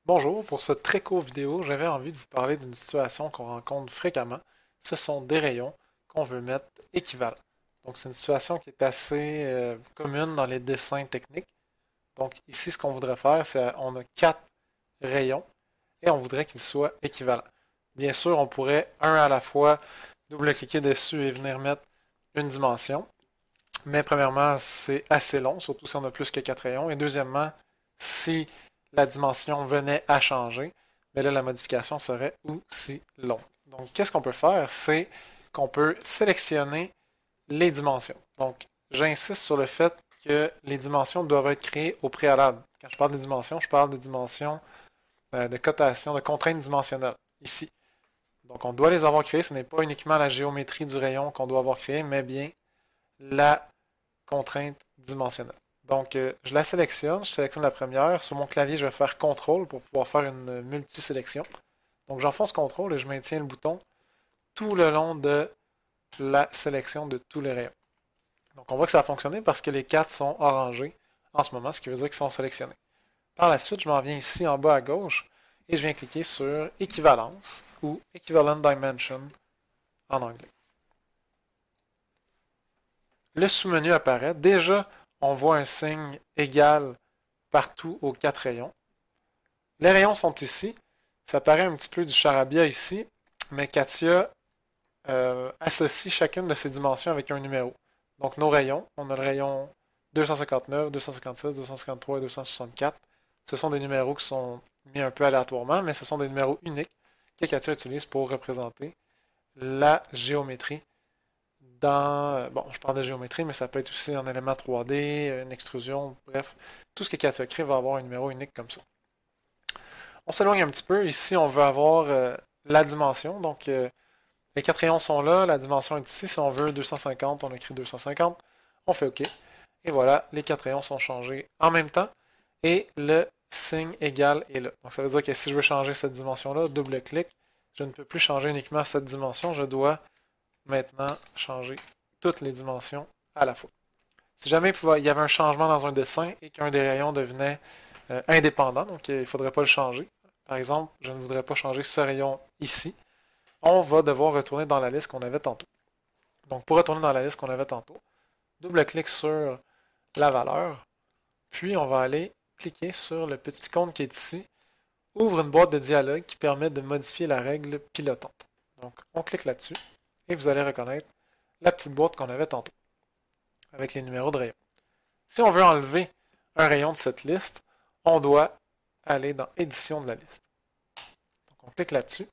Bonjour, pour cette très courte vidéo, j'avais envie de vous parler d'une situation qu'on rencontre fréquemment. Ce sont des rayons qu'on veut mettre équivalents. Donc c'est une situation qui est assez commune dans les dessins techniques. Donc ici, ce qu'on voudrait faire, c'est on a quatre rayons et on voudrait qu'ils soient équivalents. Bien sûr, on pourrait un à la fois double-cliquer dessus et venir mettre une dimension. Mais premièrement, c'est assez long, surtout si on a plus que quatre rayons. Et deuxièmement, si la dimension venait à changer, mais là, la modification serait aussi longue. Donc, qu'est-ce qu'on peut faire? C'est qu'on peut sélectionner les dimensions. Donc, j'insiste sur le fait que les dimensions doivent être créées au préalable. Quand je parle des dimensions, je parle des dimensions de cotation, de contraintes dimensionnelles, ici. Donc, on doit les avoir créées. Ce n'est pas uniquement la géométrie du rayon qu'on doit avoir créée, mais bien la contrainte dimensionnelle. Donc, je la sélectionne, je sélectionne la première. Sur mon clavier, je vais faire CTRL pour pouvoir faire une multi-sélection. Donc, j'enfonce CTRL et je maintiens le bouton tout le long de la sélection de tous les rayons. Donc, on voit que ça a fonctionné parce que les quatre sont orangés en ce moment, ce qui veut dire qu'ils sont sélectionnés. Par la suite, je m'en viens ici en bas à gauche et je viens cliquer sur équivalence ou Equivalent Dimension en anglais. Le sous-menu apparaît. Déjà, on voit un signe égal partout aux quatre rayons. Les rayons sont ici. Ça paraît un petit peu du charabia ici, mais Katia associe chacune de ces dimensions avec un numéro. Donc nos rayons, on a le rayon 259, 256, 253 et 264. Ce sont des numéros qui sont mis un peu aléatoirement, mais ce sont des numéros uniques que Katia utilise pour représenter la géométrie dans... Bon, je parle de géométrie, mais ça peut être aussi un élément 3D, une extrusion, bref. Tout ce que Katia crée va avoir un numéro unique comme ça. On s'éloigne un petit peu. Ici, on veut avoir la dimension. Donc, les quatre rayons sont là. La dimension est ici. Si on veut 250, on écrit 250. On fait OK. Et voilà, les quatre rayons sont changés en même temps. Et le signe égal est là. Donc, ça veut dire que si je veux changer cette dimension-là, double-clic, je ne peux plus changer uniquement cette dimension. Je dois maintenant changer toutes les dimensions à la fois. Si jamais il y avait un changement dans un dessin et qu'un des rayons devenait indépendant, donc il ne faudrait pas le changer. Par exemple, je ne voudrais pas changer ce rayon ici. On va devoir retourner dans la liste qu'on avait tantôt. Donc pour retourner dans la liste qu'on avait tantôt, double-clic sur la valeur, puis on va aller cliquer sur le petit icône qui est ici, ouvre une boîte de dialogue qui permet de modifier la règle pilotante. Donc on clique là-dessus et vous allez reconnaître la petite boîte qu'on avait tantôt avec les numéros de rayons. Si on veut enlever un rayon de cette liste, on doit aller dans Édition de la liste. Donc on clique là-dessus.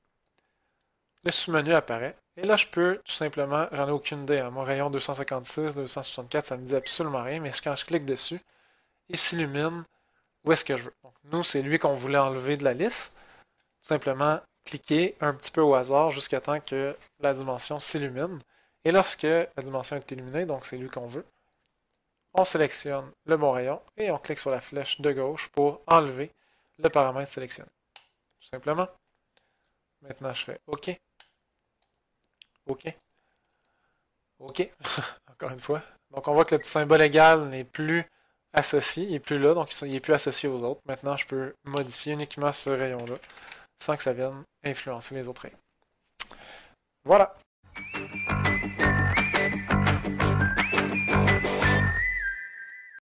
Le sous-menu apparaît. Et là, je peux tout simplement, j'en ai aucune idée, mon rayon 256, 264, ça ne me dit absolument rien, mais quand je clique dessus, il s'illumine où est-ce que je veux. Donc nous, c'est lui qu'on voulait enlever de la liste. Tout simplement, cliquer un petit peu au hasard jusqu'à temps que la dimension s'illumine. Et lorsque la dimension est illuminée, donc c'est lui qu'on veut, on sélectionne le bon rayon et on clique sur la flèche de gauche pour enlever le paramètre sélectionné. Tout simplement. Maintenant, je fais OK. OK. OK. Encore une fois. Donc, on voit que le petit symbole égal n'est plus associé. Il n'est plus là, donc il n'est plus associé aux autres. Maintenant, je peux modifier uniquement ce rayon-là sans que ça vienne influencer les autres rayons. Voilà.